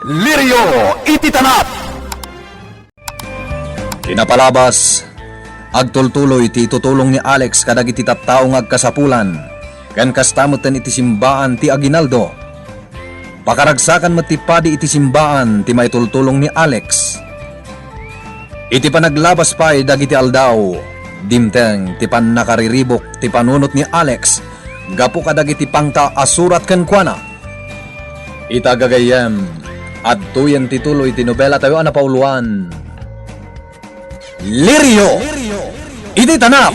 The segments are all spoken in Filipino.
Lirio ititanap. Kinapalabas, agtultuloy ti tutulong ni Alex kadag iti tattao nga agkasapulan, ken kastamutan iti simbaan ti Aguinaldo. Pakaragsakan matipadi iti simbaan ti maitultulong ni Alex. Iti panaglabas pa'y dagiti aldaw, dimteng ti panakariribok ti panunot ni Alex, gapu kadag iti pangta asurat ken kuana. Itagagayem, at tuyan tituloy ti nobela tayo na pauluan. Lirio! Iti tanap!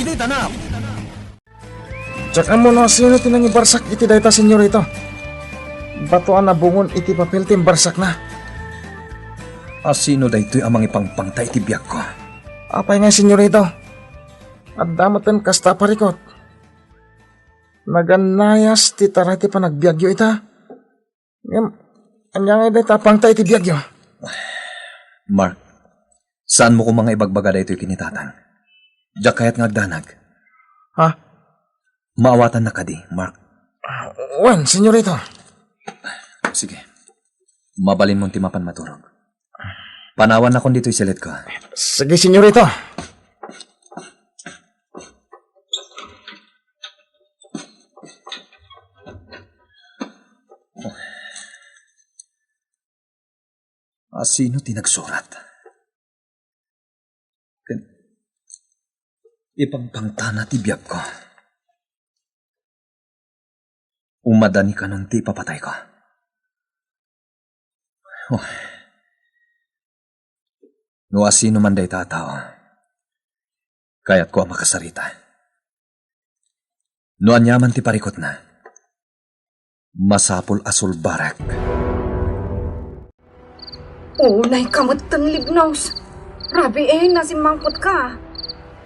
Tsaka mo na sino tinang ibarsak iti dayta senyorito. Batuan na bungon iti papel ti barsak na. Asino daytoy amang ipangpangta iti biyak ko? Apay nga senyorito. At damoten kasta parikot. Naganayas ti taray ti panagbiagyo ita. Anya nga dayta pangta iti biagyo. Mark, saan mo ko mga ibagbaga daytoy kinitatang? Diyak kayat ngagdanag. Ha? Maawatan na kadi, Mark. Wen, senyorito. Sige. Mabalin mong timapan maturog. Panawan na kung dito'y silit ko. Sige, senyorito. Sino tinagsurat? Ipangpangtana ti biyak ko. Umadani ka nung ti papatay ko. No asino man day tatao, kaya't ko ang makasarita. No anyaman ti parikot na, masapul asul barak. Unay kamot tang lignaws. Rabi nasimangpot ka.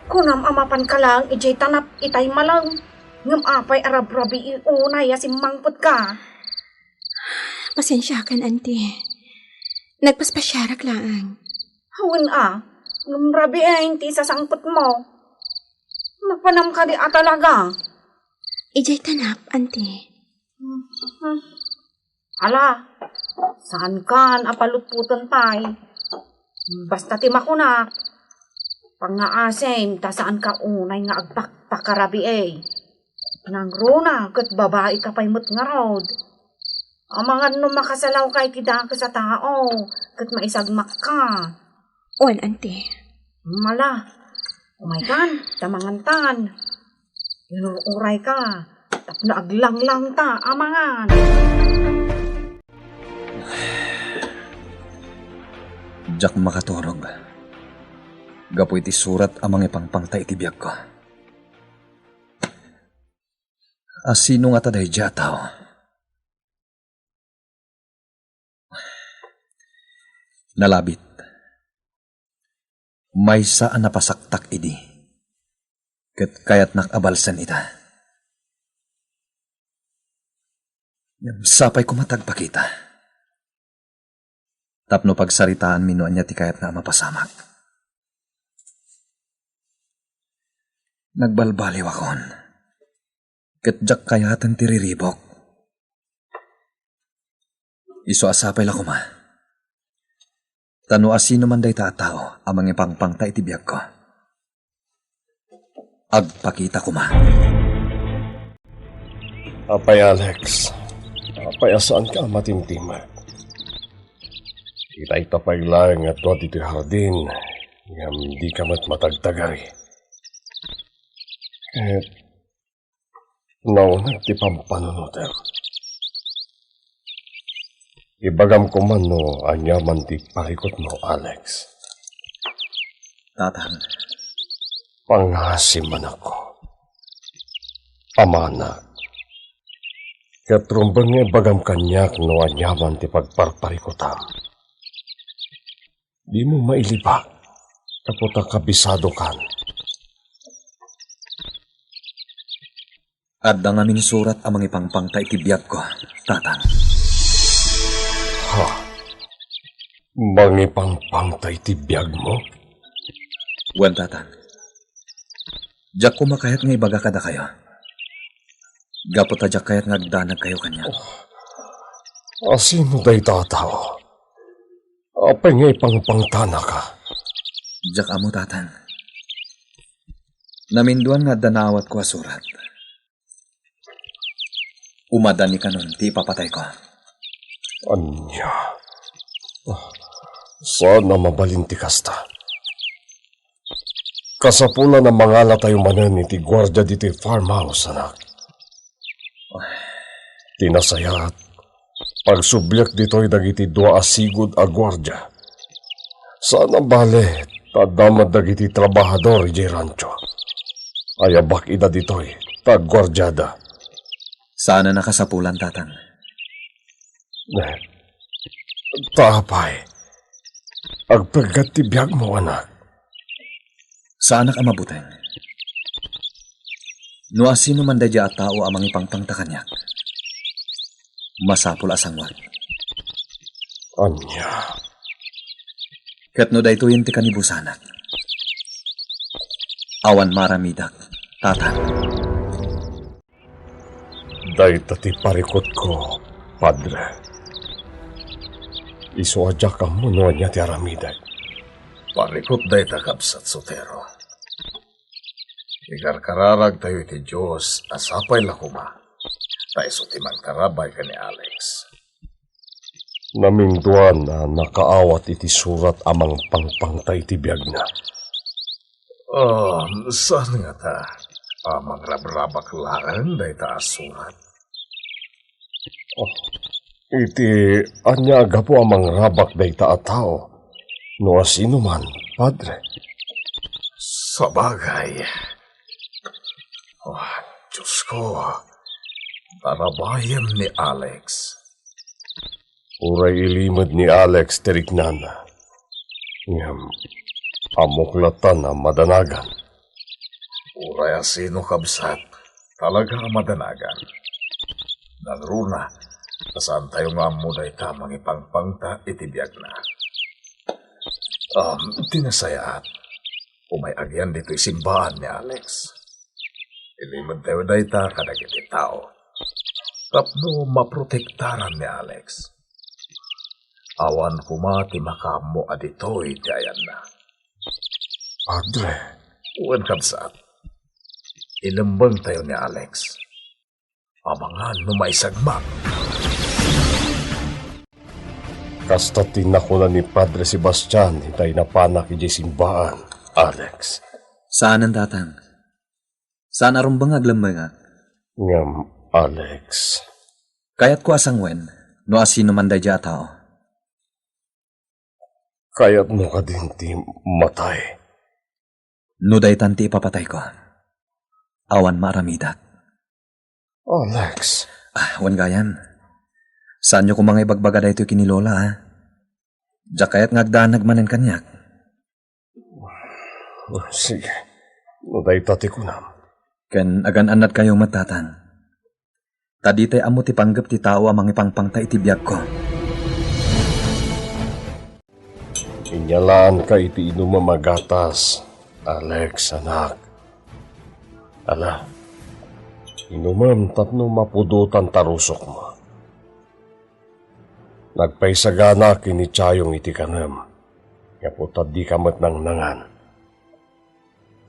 Kunam amapan ka lang, ijay tanap itay malang. Ngam apay arab rabi unay asimangpot ka. Pasensya kan, auntie. Nagpaspasyarak lang. Hawan ngam rabi ti sasangpot mo. Napanam ka di talaga. Ijay tanap, auntie. Ala, saan kan apalutputan tay? Basta timakunak. Pangaasim, ta saan ka unay nga agpakpakarabi Nang runa, kat babae ka pa'y mut nga rod. Amangan no makasalaw kay tida ka sa tao, kat maisagmak ka. On, auntie. Mala, umaykan, tamangantan. Inuuray ka, tapno aglanglang ta, amangan. Diyak makatorog. Gapo iti surat amang ipangpangta iti biyak ko. Asino nga taday jataw? Nalabit. May saan napasaktak idi. Ket kayat nakabalsan ita. Sapay kumatagpa kita. Tapno pagsaritaan minuan niya ti kayat na mapasamak. Nagbalbaliw akon. Katjak kayatan tiriribok. Iso asapay la kuma. Tano asino man day tatao amang ipangpangta iti biyak ko. Agpakita kuma. Apay Alex, apay asaan ka matimtima? Itay tapay lang at tuwa dito hardin, ngam di ka matagtagari. Kahit naunag ti pampanunuter. Ibagam ko man no, anyaman ti parikot mo, Alex. Tatang, Panghasim man ako. Amana. Katrumbang nga bagam kanyak no anyaman ti pagparparikotam. Di mo mailibak. Kaputa kabisado kan. adda nga minsurat amang ipangpangta iti biyak ko, tatang. Ha? Mangipangpangta iti biyag mo? Wen, tatang. Diyak ko makayat nga ibaga kada kayo. Gapot ta diyak kayat nga agdanag kayo kanya. Asino day tataw? Apay ngay pangpangtana ka. Jak amo tatang. Naminduan nga danawat ko asurat. Umadan ni kanon, ti papatay ko. Anya. Sana mabalinti kasta. Kasapula na mangala tayo manan iti gwardya diti farmhouse, anak. Tinasayat. Pagsubyak dito'y dagiti dua asigod a gwardya. Sana bale, tadamad dagiti trabahador iti rancho. Ayabak ida dito'y tagwardyada. Sana nakasapulan tatang. Tapay. Agpagat ti biyag mo, anak. Sana ka mabuteng. No asino man dadya at tao amang ipangpangta kanyak. Masapul asangwat. Anya. Ket no dayto yun ti kanibusanak. Awan maramidak, tatang. Dahita ti parikot ko, padre. Isuadya ka mo no niya ti aramiday. Parikot dahita kapsat sotero. Ikarkararag tayo iti Diyos asapay lakuma. Tayo sutimang karabay ka ni Alex. Naminduan na nakaawat iti surat amang pangpangtay ti biyag na. Saan nga ta? Amang rabrabak laan dahita asurat. Iti anya aga po amang rabak dayta a tao. No asino man, padre. Sa bagay. Diyos ko. Tarabayan ni Alex. Uray ilimod ni Alex teriknan. Ngam, amuklatan na madanagan. Uray asino kabsat. Talaga madanagan. Nagruna. Saan tayo nga mo na itamang ipangpangta itibiyag na. Tinasayaat. Umayagyan dito simbahan ni Alex. Ilimod tayo na ita kadagiti tao. Tapno maprotektaran ni Alex. Awan kumati makamo aditoy ti ayan na. Padre. Uwan kabsat. Ilambang tayo ni Alex. Amangan no maisagma. Kasta tinakunan ni Padre Sebastian hitay na panak iti simbahan, Alex. Saan ang tatang? Saan arumbang aglambang? Ngam, Alex. Kayat ko asangwen, no asino man dadya tao. Kaya't mo ka din ti matay. No day tanti ipapatay ko. Awan maramidak. Alex. Wan gayan. Saan nyo kung mga ibagbaga da ito kinilola, ha? Diyak kaya't ngagdanag manen kanyak. Sige. No day tati ko na. Ken agan anad kayo matatan. Tadi tay amo ti panggap ti tao amang ipangpangta iti biyag ko. Inyalaan ka iti inumamagatas, Alex, anak. Ala, inumam tapno mapudutan tarusok mo. Nagpaisagana kini Chayong iti kanam. Kaputad di kamat nang nangan.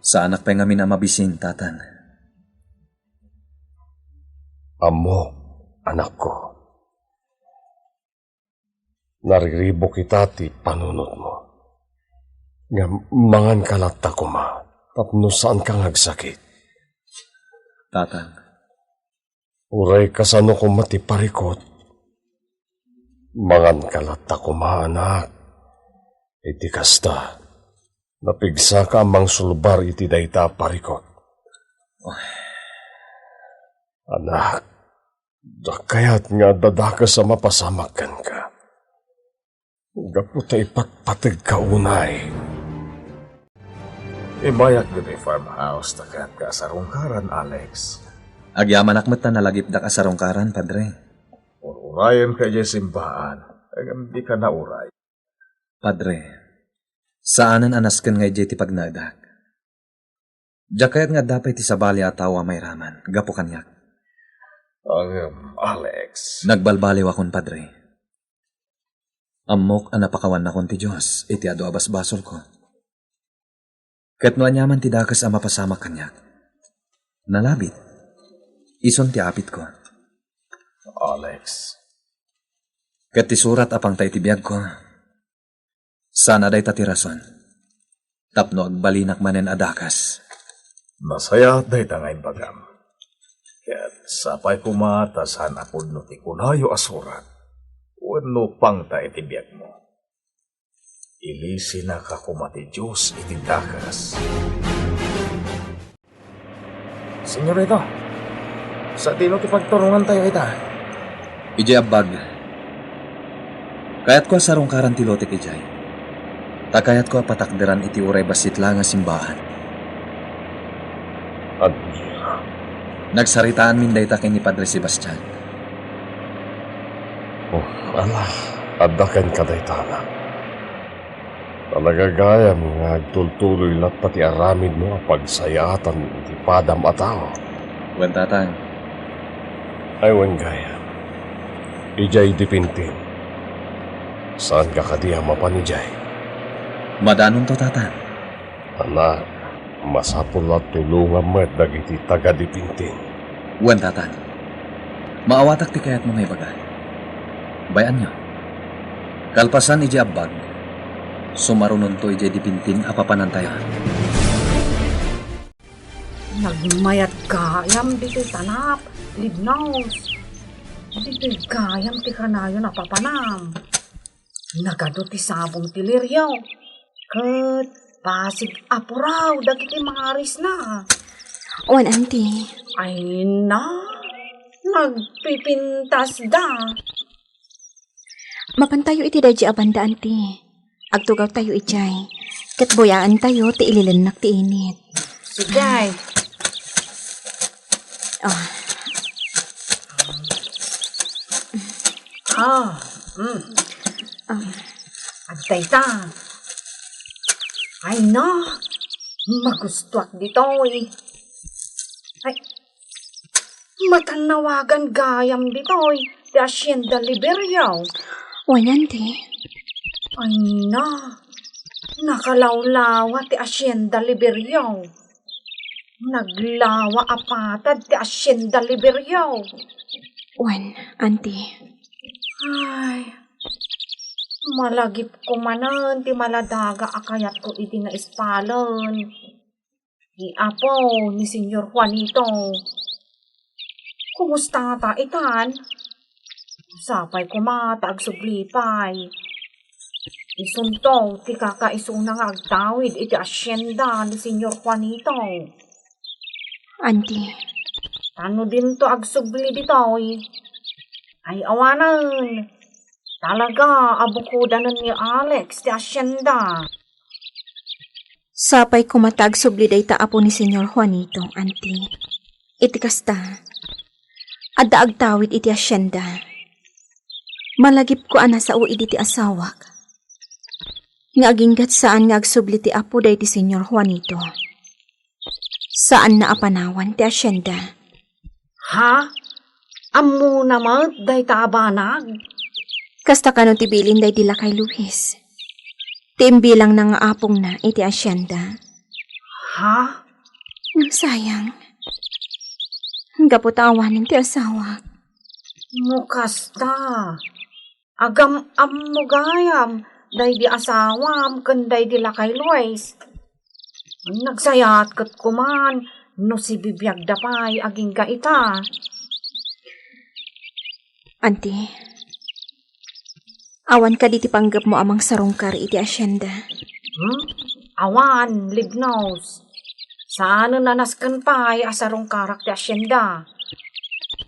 Sa anak pa nga minamabisin, tatan. Amo, anak ko. Nariribo kita ti panunot mo. Nga mangan kalata ko ma. Tapno saan kang nagsakit. Tatan. Uray kasano ko matiparikot. Mangan kalata ko ma, anak. Iti kasta. Napigsa ka amang sulbar iti dayta parikot. Anak, kaya't nga dadaka sa mapasamakan ka. Gaputa ipatpatag ka unay. Ibayak din ay farmhouse takat ka sa rungkaran, Alex. Agyaman akmat na nalagip da ka sa rongkaran, padre. Urayan ka dyan simbahan. Agam di ka na uray. Padre, saanan anasken nga iti pagnadag? Diyak kaya't nga dapat ti sabali atawa may raman. Gapo kanyak. Alex. Nagbalbaliw akon, padre. Amok ang napakawan na kon ti Diyos, iti ado abas basol ko. Kat no anyaman ti dakas ang mapasama kanyak. Nalabit. Ison ti apit ko. Alex, Kat ti surat apang tay ti biyag ko. Sana day tatirason. Tapno agbalinak manen adakas. nasaya day tangay bagam. Ket sapay kumatasan apod no ti kunayo asurat. Wano pang ta itibiyag mo. Ilisi na ka kumati Diyos iti dakas. Senyorito, sa tino ti pagturungan tayo ita. Ijay abag. Kayat ko sarong karan ti lote ijay. Takayat ko patakderan iti uray basit lang nga simbahan. At Nagsaritaan min dayta kay ni Padre Sebastian. ala, adakan ka daytana. Talagagayam nga agtultuloy lat pati aramid mo ang pagsayatan ti padam ataw. Wen tatang, Ay gaya. Ijay dipintin. Saan ka kadiya mapanijay? madanon to tatang. Anak, masapul at tulungan mo at dagiti taga-dipintin. Wen tatang. Maawatak ti kayat mo may baga. Bayan nyo. Kalpasan ijay abag. Sumarunon to ijay dipintin apapanan tayo. Nagmayat gayam dito tanap, libnaws. Dito gayam ti kanayo na papanam. Nagado ti sabong ti liryaw. Kat pasig apuraw, dagiti mga aris na. Wan, auntie. Ay na, nagpipintas da. Mapantayo iti dadya abanda, auntie. Agtugaw tayo ijay. Katboyaan tayo ti ililanak ti init. Sige, Oh, agtay ta. Ay na, magustuak ditoy. Ay, matanawagan gayam ditoy. Ti Hacienda Liberiao. wan, auntie. Ay na, nakalawlawa ti Hacienda Liberiao. Naglawa apatad ti Hacienda Liberiao. Wan, auntie. Ay, malagip ko manan ti maladaga akayat ko iti nga ispalan. Ni apo ni Senyor Juanito. Kumusta nga ta itan? Sapay ko mata agsuglipay. Isunto ti kakaisuna nga agtawid iti asyenda ni Senyor Juanito. Auntie. Ano din to agsubli ditoy? Ay awanan. Talaga, abukudanan ni Alex ti asyenda. Sapay kumatag subli day taapo ni Senyor Juanito, auntie. Iti kasta. Adda agtawid iti asyenda. Malagip ko ana sa uid iti asawak. Nga aginggat saan nga agsubli ti apo day ti Senyor Juanito. Saan na apanawan ti asyenda? Ha? Ammo naman, day taabanag. Kasta kano ti bilin day dila kay Luis. Ti imbilang na nga apong na iti asyenda. Ha? Nang sayang. Gaputawanin ti asawa. Mukasta. Agam ammo gayam, day di asawam, kanday di lakay Luis. Nagsayat kat kuman, no si bibiyag dapay, aging kaita. Auntie, awan ka diti panggap mo amang sarungkar iti asyenda. Awan, libnos. Saan nanaskan pa'y asarong karak ti asyenda.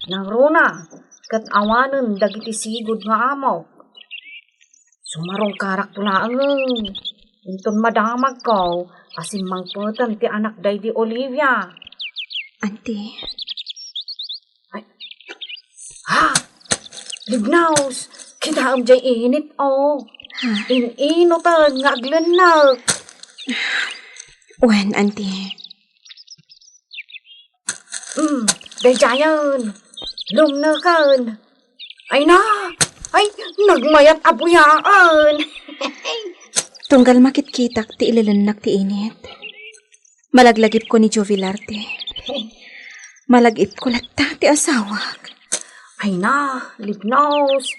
Nang runa, kat awanen dagiti sigud nga amaw. Sumarong karak tulaang. Inton madamag ko, asin mangputan ti anak day di Olivia. Auntie, Ha? Libnos, kita am jay init o. Ininutan nga aglanag. wan, auntie. Day jayan. Lumnakan. Ay na! Ay, nagmayat abuyaan. Tunggal makitkitak ti ililanak ti init. Malaglagip ko ni Jovilarte. Malagip ko latta ti asawak. Ay na, libnos.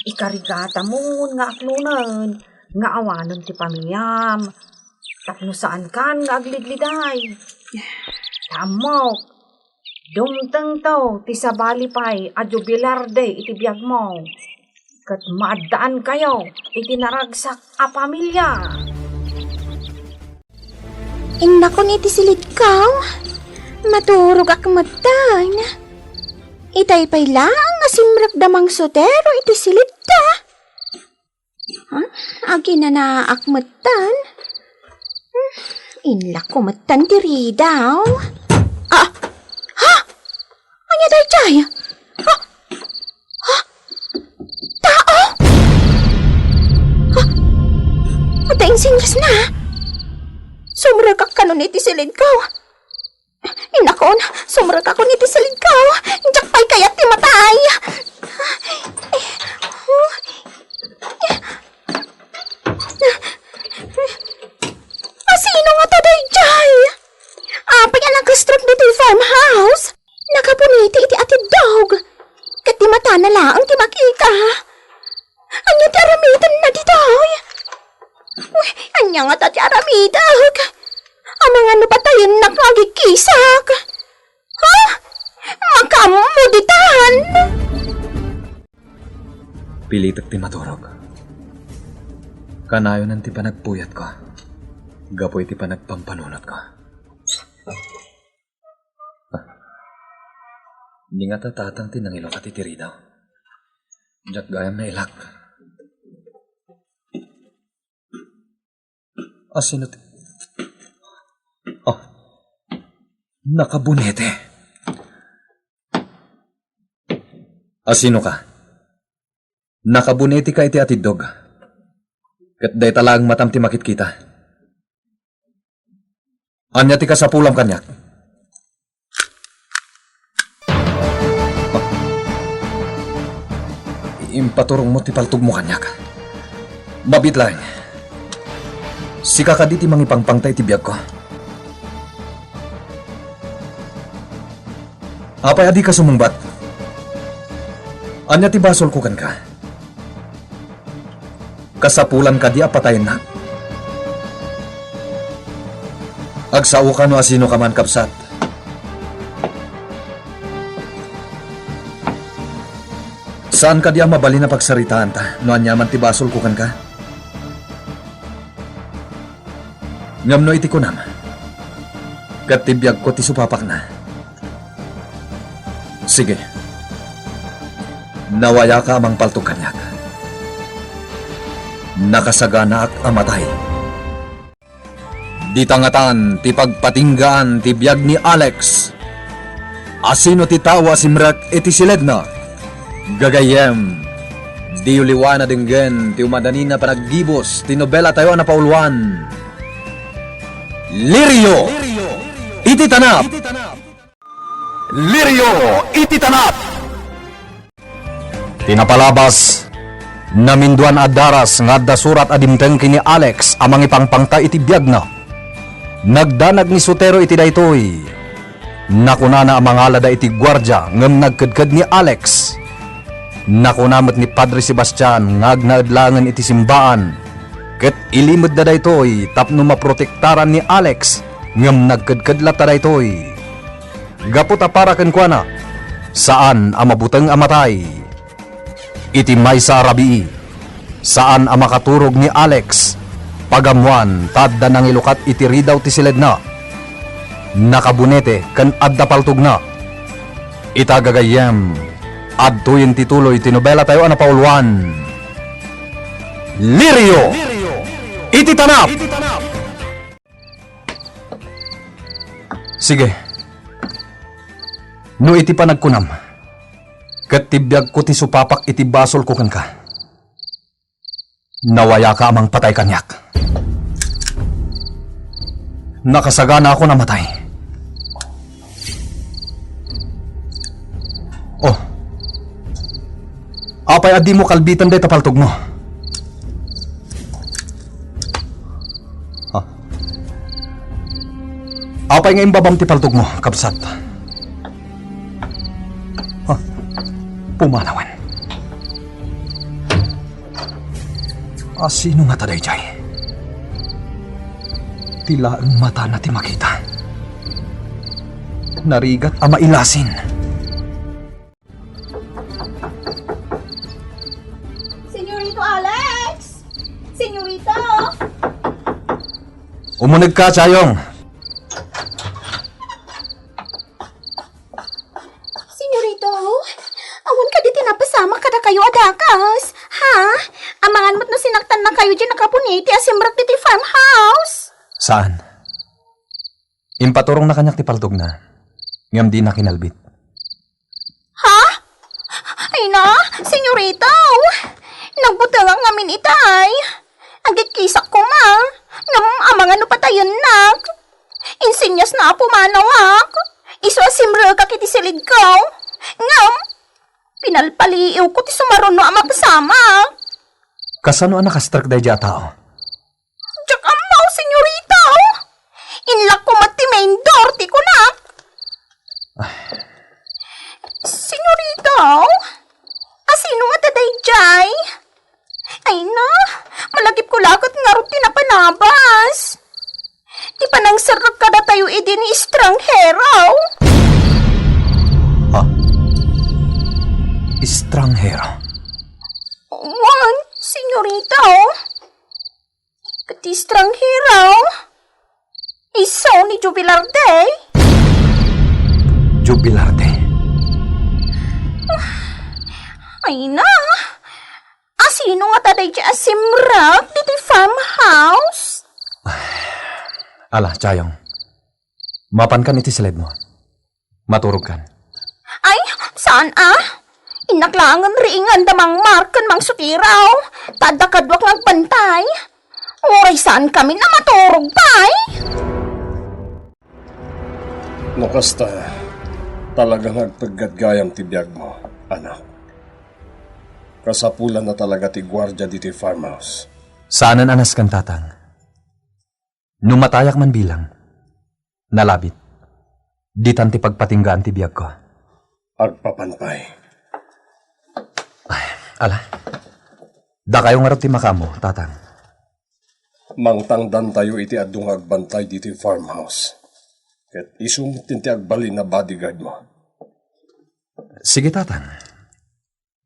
Ikarigata mo nga aklunan, nga awanan ti pamilyam. Tapno saan kan nga agligliday. Tamok, dumtang to, ti sabali pa'y adyo bilarde iti biyag mo. Kat maadaan kayo, iti naragsak a pamilya. Inna ko iti silid kaw. Maturog ak matan. Itay pa'y lang asimrak damang sotero iti silid ta. Agi na naakmatan. Inla ko matan diri daw. Ha? Anya day jaya? Tao? Mataing singras na. Sumragak ka nun iti silid ko. Inakon, sumragak ko niti silid ko. Jakpay kayat ti matay. Sino nga to day jay? Apay ang nag-strip dito yung farmhouse. Nakapuniti iti ati dog. Kat di mata na laang ti makita. Anya ti aramitan na dito. Uy, anya nga ta ti aramitan. Ang mga nabatayin na kagikisak. Ha? Makamuditan. Pilitak ti maturog. Kanayon ang ti panagpuyat ko. Gapoy ti panagpampanunot ko. Hindi nga tatatang ti nangilo ka titiri daw. Diyak gayam na ilak. Sino ti? Nakabunete. Sino ka? Nakabunete ka iti atidog. Kat day talang matam ti makit kita. Anya ti kasapulam kanyak. Impaturong mo ti paltog mo kanyak. Mabit lang. Sika ka di ti mangipangpangtay ti biyag ko. Apay adi ka sumungbat. Anya ti basol ko kan ka. Kasapulan ka di apatayin na. Agsaw ka no asino ka man kapsat. Saan ka di mabali na pagsaritaan ta no anyaman ti basol kukan ka? Ngam no iti kunam. Kat tibiyag ko ti supapak na. Sige. Nawaya ka amang paltog kanyak. Nakasagana at amatay. Di tangatan ti pagpatinggaan ti biyag ni Alex. Asino ti tawa simrak iti siledna. Gagayem. Di uliwana dinggen ti umadanina panaggibos ti nobela tayo na pauluan. Lirio! Iti tanap! Lirio! Iti tanap! Tinapalabas naminduan adaras nga adda surat adimteng kini Alex amang ipangpangta iti biyag na. Nagdanag ni Sotero iti daytoy. Nakunana amang alada iti gwardya ngem nagkedked ni Alex. Nakunamet ni Padre Sebastian ngagnaadlangan iti simbaan. Ket ilimod da daytoy tapno maprotektaran ni Alex ngem nagkedked lata daytoy. Gaputa para ken kuana. Saan ang mabuteng amatay? Iti maysa rabii. Saan ang makaturog ni Alex? Pagamuan tadda nang ilukat iti ridaw ti siledna. Nakabunete ken adda paltog na. Itagagayem adtoyen tituloy ti nobela tayo na pauluan. Lirio! Iti tanap! Sige. No iti panagkunam. Ket tibiyag ko ti supapak iti basol ko kan ka. Nawaya ka amang patay kanyak. Nakasagana ako namatay. Apay adi mo kalbitan day tapaltog mo. Ha? Apay nga imbabam ti paltog mo, kabsat. Ha? Pumanawan. Sino nga taday jay? Tila ang mata na ti makita. Narigat ama ilasin. Senyorito Alex! Senyorito! Umunag ka, Chayong. Senyorito, awan ka di tinapasama kada kayo adakas. Ha? Amangan mo't no sinaktan na kayo dyan nakapuniti asimrak di ti farmhouse. Saan? Impaturong na kanyak ti paltog na. Ngam di na kinalbit. Ha? Ay na, senyorito! Nagbutang ang amin itay. Agkikisak ko ma. Ngam amangan no patayon nak. Insinyas na pumanawak. Iso asimra ka kiti silig ko. Ngam, pinalpaliiw ko ti sumaron no amapasama. Kasano ang nakastrak day dya tao? Diyak amaw, senyorito! Inlak ko mati main door, ti ko na! Senyorito? Asino nga taday jay? Ay na, malagip ko lagot nga ruti na panabas. Di pa nang sarap kada tayo idin ni estranghero. Ha? Estranghero? Wan, senyorito. Kati estranghero. Isaw ni Jubilarde. Jubilarde? Ay na! Asino nga taday dyan asimrak dito farmhouse? Ala, Chayong. Mapan kan iti silid mo. Maturog kan. Ay, saan Inaklangan riingan damang markan mang sutiraw. Tadakadwak nagbantay. Oray saan kami na maturog pay? Nakasta, talagang agpaggadgayam ti biyag mo, anak. Kasapulan na talaga ti gwardya di ti farmhouse. Saanan anas kan tatang? Nung matayak man bilang, nalabit. Di tanti pagpatinggaan ti biyag ko. Agpapanpay. Ala, da kayo nga rin ti makamo, tatang. Mangtangdan tayo iti adung agbantay di ti farmhouse. Ket isumutin ti agbalin na bodyguard mo. Sige, tatang.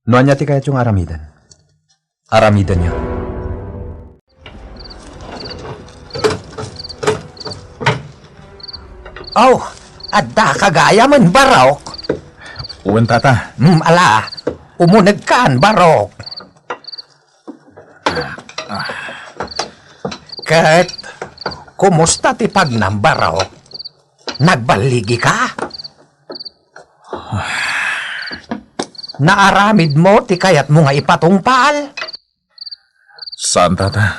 Noan niya ti kayat yung aramidan. Aramidan niyo. Oh, adda kagaya man barok. Uwan, tata. Ala, umunag kan barok. Ket, kumusta ti pagnam barok? Nagbaligi ka? Naaramid mo ti kayat mo nga ipatungpal? Saan, tata?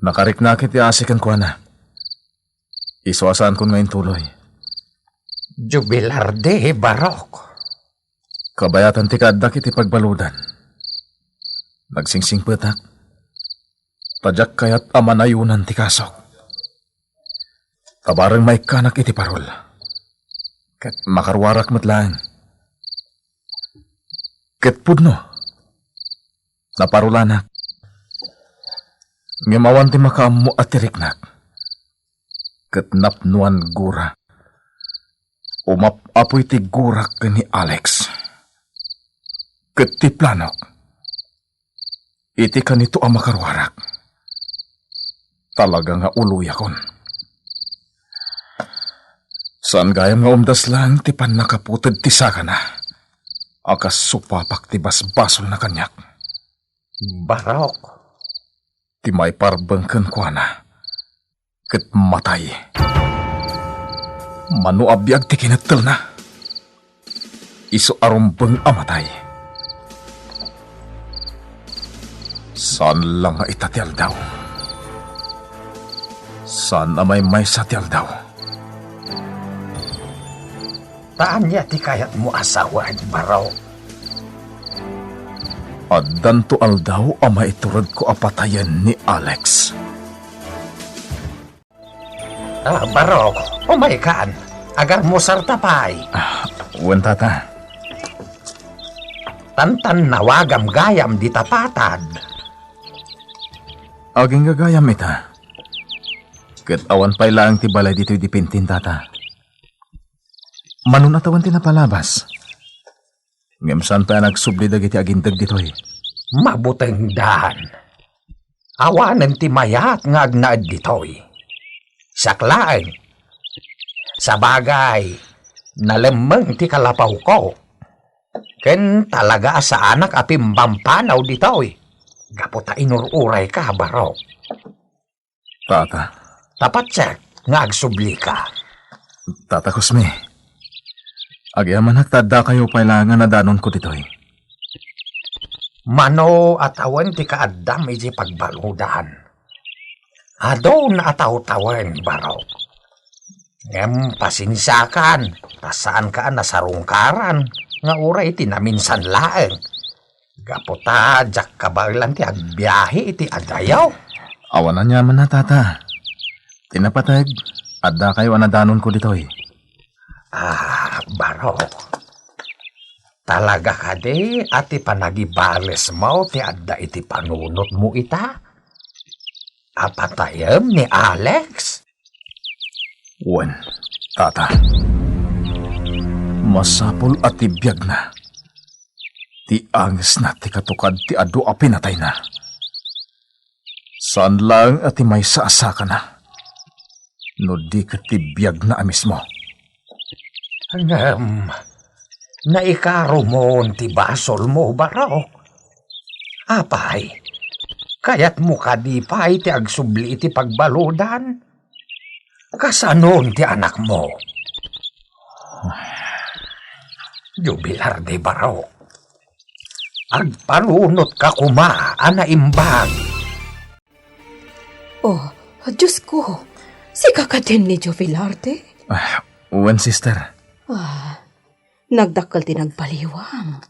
Nakariknakit ti asikan ko na. Iswasaan ko ngayon tuloy. Jubilarde, barok. Kabayatan ti kadak iti pagbaludan. Nagsingsing petak. Tadyak kayat amanayunan ti kasok. Tabarang may kanak iti parol. Ket makarwarak matlang. Ket pudno. Naparulanak. Ngimawan ti makaammo at tiriknak. Ket napnuan gura. Umapapoy ti gurak ni Alex. Ket ti planok. Iti kanito ang makarwarak. Talaga nga uluyakon. Saan gayam nga umdas lang ti pan nakaputid ti saka na. Akas supapak ti basbasol na kanyak. Barok. Ti may parbangken ko na. Ket matay. Manuabiyag ti kinattel na. Iso arumbeng amatay. Saan lang nga itatial daw? Saan na may satial daw? Taan niya ti kayat mo asawaan, barok. At danto aldaw ang maiturod ko apatayan ni Alex. Barok, umaikan. Agar mo sartapay. Wen tata. Tantan nawagam gayam di tapatad. Aging gagayam ita. Kat awan pa'y lang ti balay dito'y dipintin tata. Manun atawan ti napalabas. Ngemsan pa nagsubli dagiti agindag dito'y. Mabuteng dahan. Awanan ti mayat nga agnaad ditoy. Saklaeng. Sa bagay, nalemeng ti kalapaw ko. Ken talaga sa anak apimbampanaw ditoy. Gaputa inururay ka, Barok. Tata. Tapat siya nga agsubli ka. Tata Kusmi. Agyaman nagtada kayo pailangan na danon ko dito'y. Mano atawan ti kaadam iti pagbaludan. Ado na ataw-tawan, Barok. Ngem pasinsakan, tasaan ka nasarungkaran, nga uray iti naminsan laeng. Gaputa, jak kabalan ti agbiyahe iti adayaw. Awan na nyaman na tata. Tinapatag, adda kayo anadanon ko dito'y. Barok. Talaga ka di, ati panagibales mo ti adda iti panunot mo ita? Apatayem ni Alex? Wen, tata. Masapol at tibiyag na. Ti angis na ti katukad ti adu a pinatay na. Saan lang at ti may saasaka na. No di ka tibiyag na amis mo. Naikaro mo ti basol mo, Barok. Apay, kayat mo ka di pa iti agsubli iti pagbaludan? Kasanon ti anak mo? Jubilar de Barok. Agpalunot ka kuma, anaimbag. Oh, Diyos ko. Si kakatin ni Jovilarde. Wen, sister. Nagdakkel ti nagpaliwang.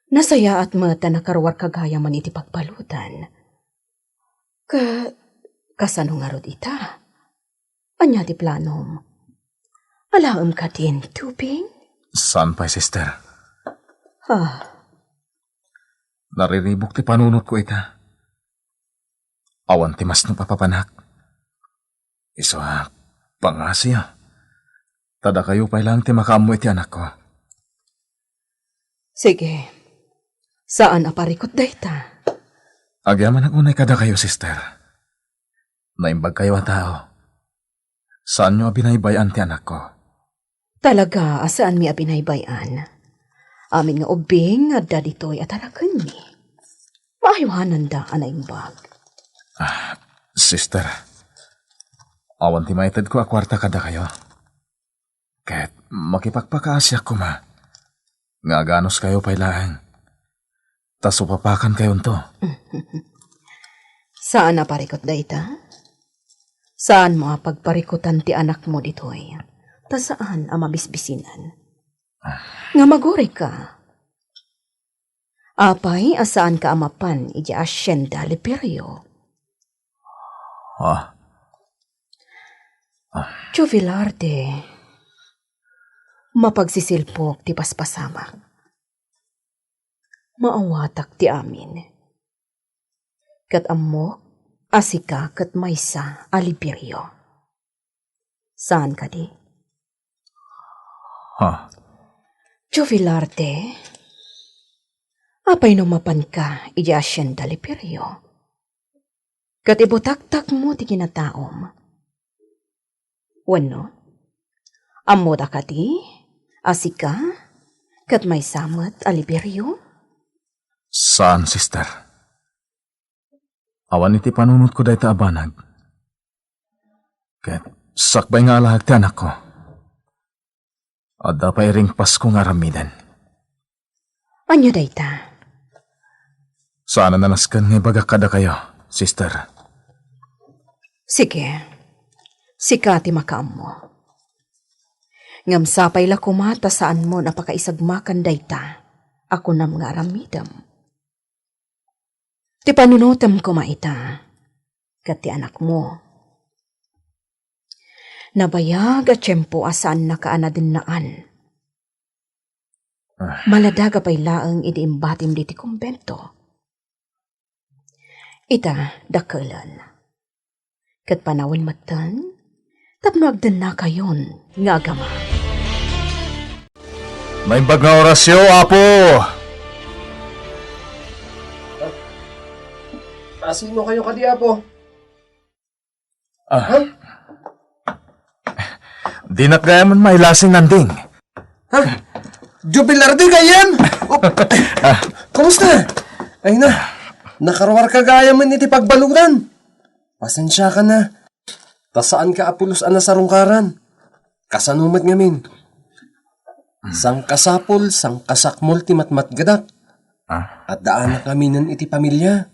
Nasaya at mata nakarwar kagaya man iti pagpalutan. Kasano nga rod ita? Anya ti planom? Alaam ka din, tubing? Saan pa, sister? Nariribok ti panunot ko ita. Awan ti mas napapapanak. Iso pangasya. Tada kayo pa lang ti makamu iti anak ko. Sige. Saan aparikot dayta? Agyaman ang unay kada kayo, sister. Naimbag kayo a tao. Saan nyo binaybayan ti anak ko? Talaga, saan mi abinaybayan? Amin nga ubing, adda ditoy at harakan mi. Maaywanan da, anaimbag. Sister, awan ti maitad ko a kwarta kada kayo. Kahit makipagpakaasya ko ma. Nga ganos kayo pailaan. Tas upapakan kayo to. Saan na parikot dayta? Saan mo pagparikutan ti anak mo ditoy? Ta saan ang mabisbisinan? Nga maguri ka. Apay, asaan ka amapan iti asyenda Liberio? Jovilarde, mapagsisilpok ti paspasama. Maawatak ti amin. Kat ammo, asika kat maysa a Liberio. Saan ka di? Jovilarde, apay no mapan ka iti asyenda Liberio. Kat ibutaktak mo ti kinataom. Wano? Ammo da ka di? Asika? Kat may samat a Liberio? Saan, sister? Awan iti panunot ko dahi ta abanag. Ket sakbay nga alahag ti anak ko. Adda pa iring Pasko nga ramidan. Anya dahi ta? Saan na naskan nga bagak kada kayo, sister? Sige. Sikati makaam mo. Ngam sapay la kumata saan mo napakaisagmakan dahi ta. Ako nam nga ramidam. Ti panunutam ko maita, kat ti anak mo. Nabayag at tiyempo asaan nakaana din naan. Maladaga pa'y laang idiimbatim di ti kumbento. Ita, dakalan. Kat panawin matan, tapno agdan na kayon, nga agama. May baga orasyo, Apo! Sino kayo kadi, Apo? Di na kaya man may lasing nanding. Jubilar di kayan! Kumusta? Ay na, nakarawar ka gaya man iti pagbalugan. Pasensya ka na. Tasaan ka apulos ana sa rungkaran. Kasanumat ngamin. Sang kasapol, sang kasakmol ti matmatgadak. At daanak kaminan iti pamilya.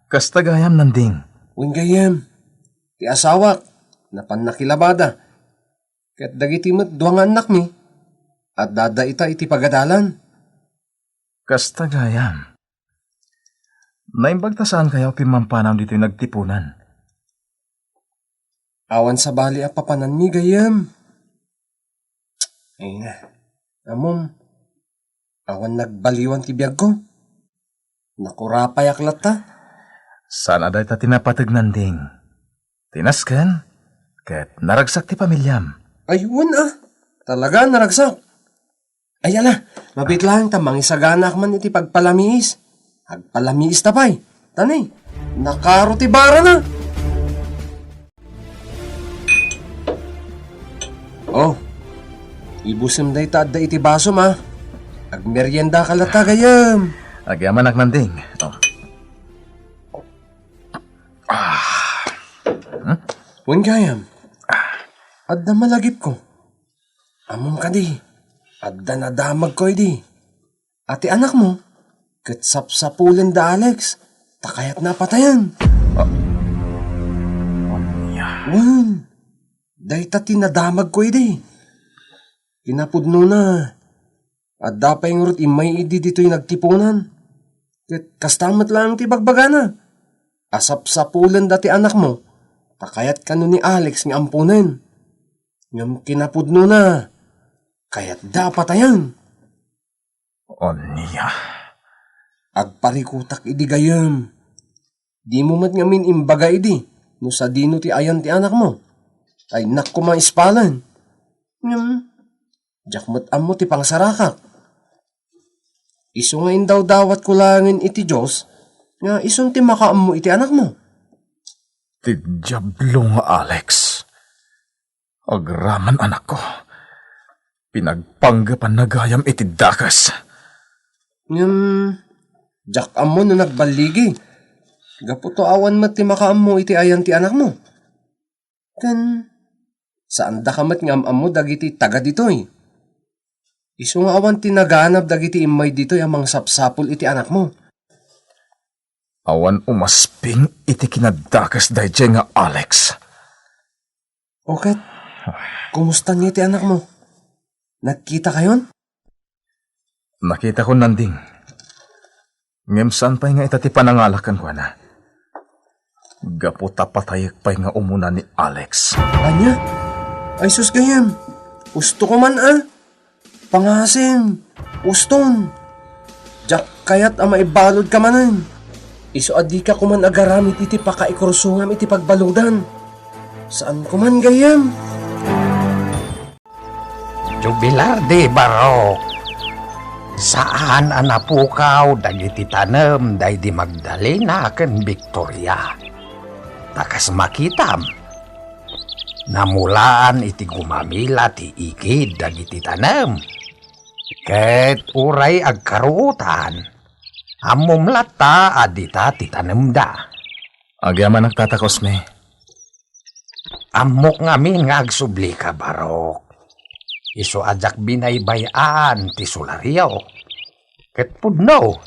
Kasta gayam nanding. Uwing gayam, ti asawak, napan nakilabada. Kat dagiti mat duwang anak mi. At dada iti pagadalan. Kasta gayam. Naimbagtasaan kayo pimampanaw dito yung nagtipunan. Awan sa bali a papanan mi gayam. Ay na, amom, awan nagbaliwan ti biyag ko. Nakurapay aklat ta. Sana dahi ta tinapatag nanding. Tinaskan, ket naragsak ti pamilyam. Ayun talaga naragsak. Ay ala, mabit lang ta mangisaganak man iti pagpalamiis. Agpalamiis ta pa'y. Tanay, nakaro ti bara na. Oh, ibusim day ta adda iti baso ma. Agmeryenda ka lata gayam. Agyaman ak nanding. Wen gayam, adda malagip ko. Among ka di, adda nadamag ko di. Ati anak mo, katsap-sapulan da Alex, takayat na patayan. Wen, day tati nadamag ko di. Kinapudno na. Adda pa yung rut imay idi dito'y nagtipunan. Kastamat lang ti bagbagana. Asap-sapulan dati anak mo. Takayat kano ni Alex ng ampunan. Ngam kinapudno na. Kayat dapat ayan. Niya. Agparikutak idi gayam. Di mo mat ngamin imbaga idi. No sa dino ti ayan ti anak mo. Ay nakko maispalan. Ngam, jakmat amo ti pangsarakak. Iso ngayon daw dawat ko langin iti Diyos, nga isun ti makaam mo iti anak mo. Ti diablo nga Alex. Agraman anak ko. Pinagpanggapan na gayam iti dakas. Jak amo no nagbaligi. Gaputo awan mat ti makaam mo iti ayan ti anak mo. Kan, saan da ka mat ngam amo dagiti taga ditoy? Iso nga awan tinaganap dagiti imay dito amang sapsapul iti anak mo. Awan umasping iti kinadakas dayjay nga Alex. Okay, kumusta niya iti anak mo? Nagkita kayon? Nakita ko nanding. Ngem saan pa'y nga itati panangalakan ko na. Gaputa patayak pa'y nga umuna ni Alex. Anya? Ay sus gayam. Gusto ko man Pangasim, uston. Jak kayat maibalod ka manan. Iso adi ka kuman agaramit iti pakaikurusungam iti pagbaludan. Saan kuman gayam? Jubilar di Barok. Saan anapukaw dagiti tanem day di Magdalena ken Victoria. Takas makitam. Namulaan iti gumamila ti igid dagiti tanem. Ket uray agkaruutan, amom lata adita ti tanemda. Agyaman nagtatakos me. Amok ngamin nga agsubli ka, Barok. Iso ajak binaybayan ti Solario. Ket pudno,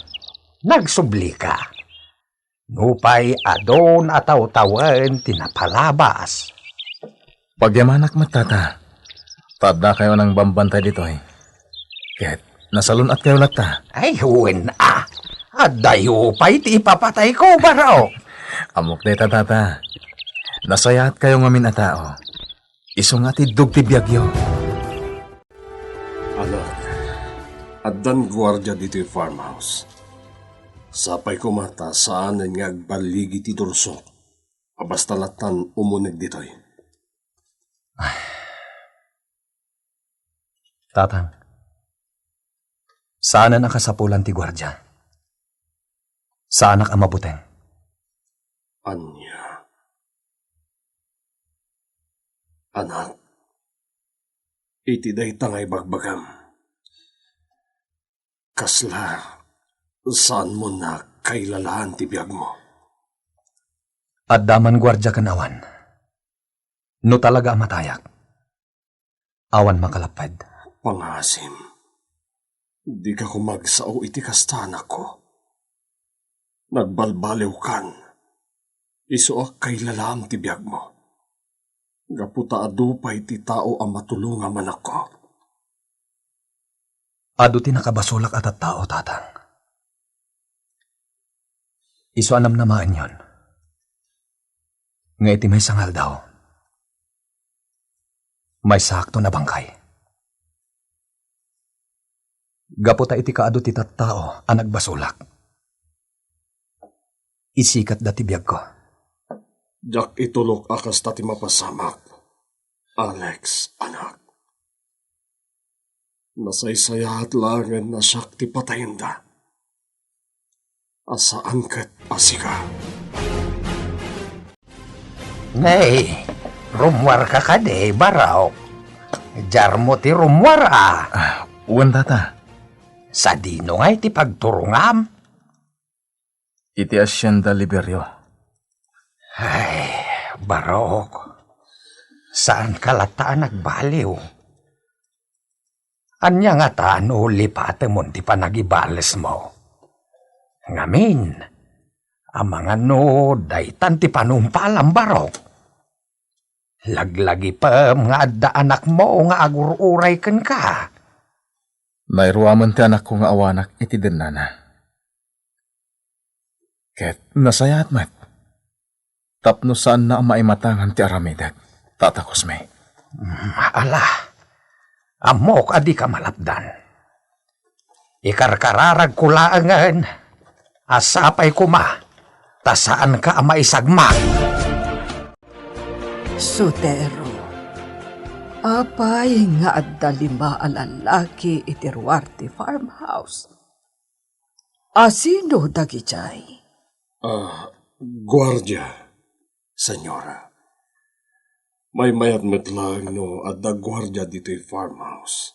nagsubli ka. Nupay adon ataw-tawen ti napalabas. Pagyamanak matata, tada kayo ng bambantay dito eh. Ket nasalun at kayo lata. Ay, huwin Dayo pa iti ipapatay ko, Barok. Amok dayta tata. Nasayaat kayo ngamin a tao. Iso nga tidog ti biyagyo. Anak, addan gwardiya dito yung farmhouse. Sapay ko mata saan nga agbaligi ti durso. Abastalatan umunig dito'y. Tatang, saan ang kasapulan ti gwardya? Saan ang amabuteng? Anya. Anak, iti day tangay bagbagam. Kasla, saan mo na kailalahan ti biyag mo? At daman gwardya kanawan. No talaga matayak. Awan makalapad. Pangasim, di ka kumagsao iti kastanak ko. Nagbalbaliw kan. Iso kailalam ti biyag mo. Gaputa adupay ti tao ang matulunga man ako. Ado ti nakabasulak at tao, tatang. Iso anam namaan yon. Nga iti may sangal daw. May sakto na bangkay. Gaputa iti kaado ti tattao ang nagbasulak. Isikat dati biyag ko. Jak itulok akas tati mapasamak. Alex, anak. Nasaysayat langan na siyak ti patayenda. Asaan kat asika. Ngay, rumwar ka ka de, Barok. Jar mo ti rumwar Uwan tata. Sa dino nga iti pagturungam. Iti Hacienda Liberio. Ay, Barok. Saan kalataan nagbaliw? Anya nga taan ulipate mo ti panagibales mo. Ngamin, ang mga no, daytan ti panumpalam, Barok. Laglagi pa nga adda anak mo nga agururay ken ka. Nairuaman ti anak ko nga awanak iti denana. Ket nasayat mat. Tapno saan na ang maimatangan ti aramidag. Tatakos may. Ala, amok adi ka malapdan. Ikarkararag kulaangan. Asapay kuma. Tasaan ka ang maisagma. Sotero, apay nga adda lima alalaki iti Ruarte farmhouse. Asino dagijay? Gwardiya, senyora. May mayat metlang no adda gwardiya dito'y farmhouse.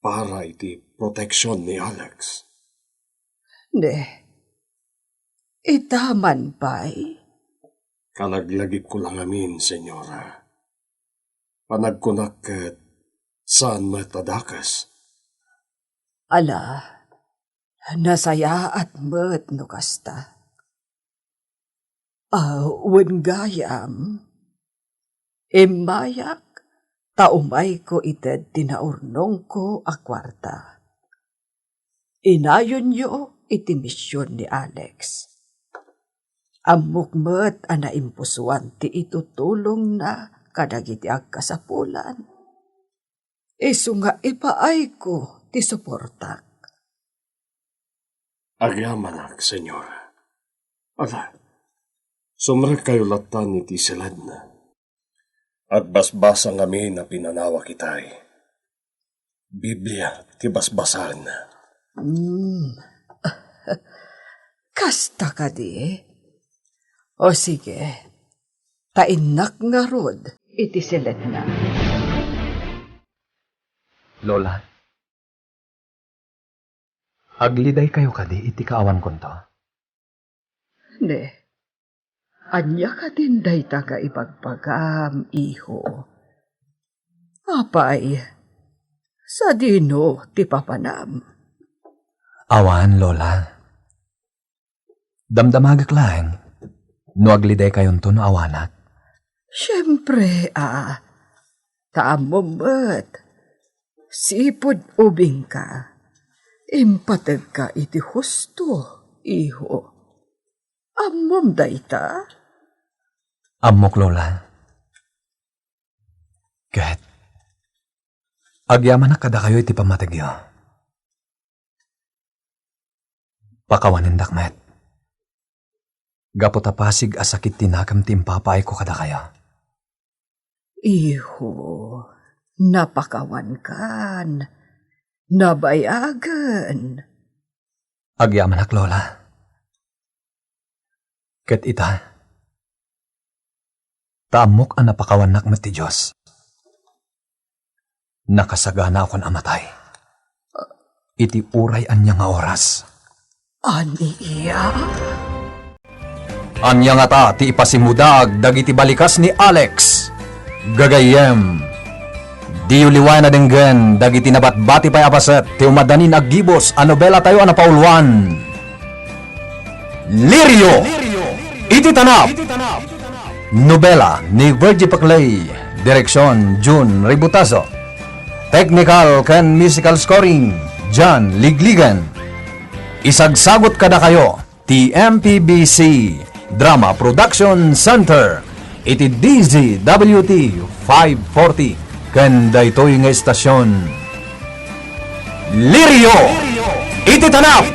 Para iti proteksyon ni Alex. Ne, itaman pa'y? Kalaglagip ko lang amin, senyora. Panagkunak kat saan matadakas. Ala, nasaya at met no kasta. Wen gayam, mayak, taumay ko ited tinaurnong ko a kwarta. Inayon yo iti misyon ni Alex. Amukmet ana impusuan ti itutulong na kadagiti agkasapulan. Isu nga ipaay ko ti suportak. Agyamanak, senyora. Ala, sumrek kayo latan iti silad na. At basbasa ngami na pinanawa kitay. Biblia, ti basbasan na. Kasta ka di. O sige, tainak nga rod, iti silet na. Lola, agliday kayo kadi iti kaawan konto. Ne, anya ka din day taga ipagpagam, iho. Apay, sa dino ti papanam. Awan, Lola. Damdamagak lang. No agliday kayon to no awanak. Siyempre, taamomot. Sipod ubing ka. Impatag ka iti husto, iho. Amom dayta? Amok, Lola. Ket, agyaman na kada kayo iti pamatagyo. Pakawanin dakmet. Gapo tapasig asakit tinakam timpapay ko kada kayo. Iho, napakawan kan. Nabayagan. Agyaman ak, Lola. Ket ita, taamok ang napakawanak met ti Diyos. Nakasagana akong amatay. Iti uray anya nga oras. Ani iya? Anya nga ta ti ipasimudag dagiti balikas ni Alex. Gagayem. Di uliwan na denggen dagiti nabatbati pay apaset ti umadanin aggibos a nobela tayo a napaulwan. Lirio! Iti tanap! Nobela ni Virgie Paclay. Direksyon June Ributaso. Technical ken musical scoring John Ligligan. Isagsagot kada kayo ti MPBC Drama Production Center. Iti DZWT 540 ken daytoy nga estasyon. Lirio! Iti tanap!